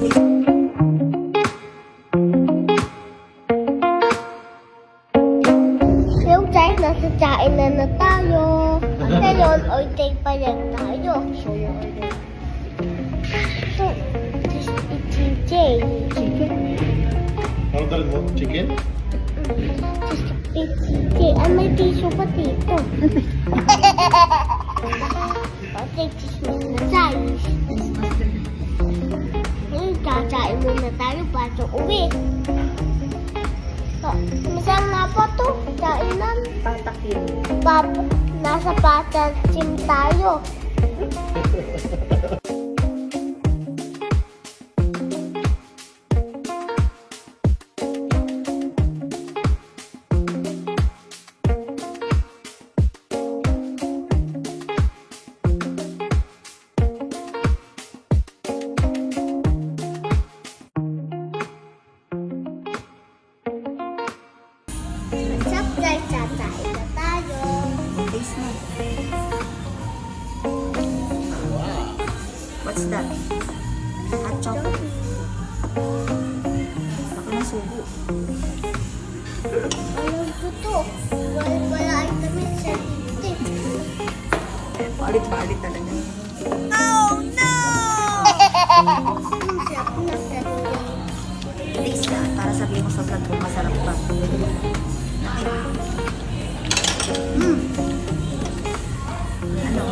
Yung guys, nasa tsain na tayo. Ngayon, order pa lang tayo. So, this is chicken. Order mo? Chicken? It's chicken. Ay, may tissue pa dito. Okay, chismis na tayo. Kakain muna tayo bago uwi. Masang nga pa to? Kainan? Patakin. Nasa patakin tayo. Guys, kakain na tayo. Taste na. What's that? Hot chocolate. Baka nasubo. Alam ko to. Wala ay kami sa tip. Palit-palit talaga. Oh no! Sarap na talaga. Taste na. Para sabihin mo sa vlog kung masarap ba. Ano?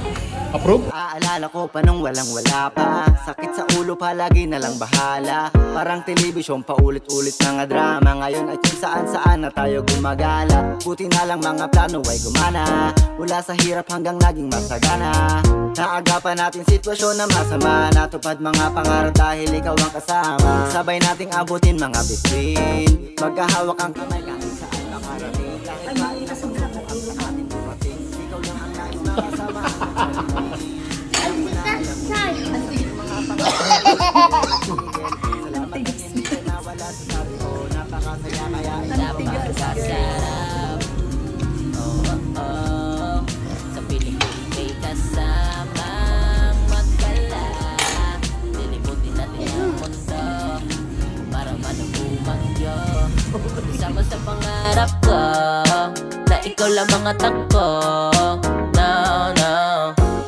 Approve? Aalala ko pa nung walang-wala pa. Sakit sa ulo palagi na lang bahala. Parang telebisyon paulit-ulit mga drama. Ngayon ay kung saan-saan na tayo gumagala. Buti na lang mga plano ay gumana. Mula sa hirap hanggang naging masagana. Naagapan natin sitwasyon na masama. Natupad mga pangarap dahil ikaw ang kasama. Sabay nating abutin mga bituin. Magkahawak ang kamay kahit saan makarating. Ay, makita sa vlog. Natulog ka. Ikaw lang ang nais na kasama. Ay, butasay. Napakasarap. Sa piling may kasamang magkala. Lilibutin natin ang mundo para manubuman yun. Sama sa pangarap ko na ikaw lang mga tagpo. No, no.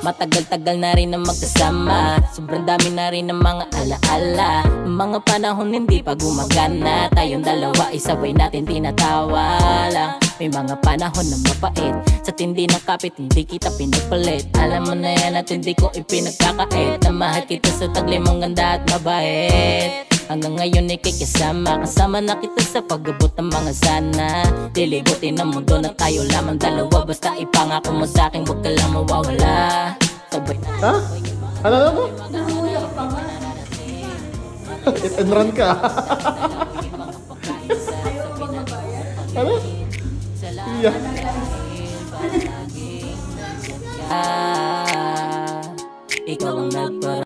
Matagal-tagal na rin na magkasama. Sobrang dami na rin ng mga alaala. Mga panahon hindi pa gumagana. Tayong dalawa isabay natin tinatawa lang. May mga panahon na mapait. Sa tindi ng kapit hindi kita pinapalit. Alam mo na yan at hindi ko ipinagkakait. Na mahal kita sa tagli mong ganda at mabait. Hanggang ngayon ikikisama. Kasama na kita sa pag-abot ng mga sana. Lilibutin ang mundo na tayo lamang dalawa. Basta ipangako mo sa'kin huwag ka lang mawawala. Sabay na. Ha? Ano na mo? Hit and run ka. Ano? Yeah. Ikaw ang nagpara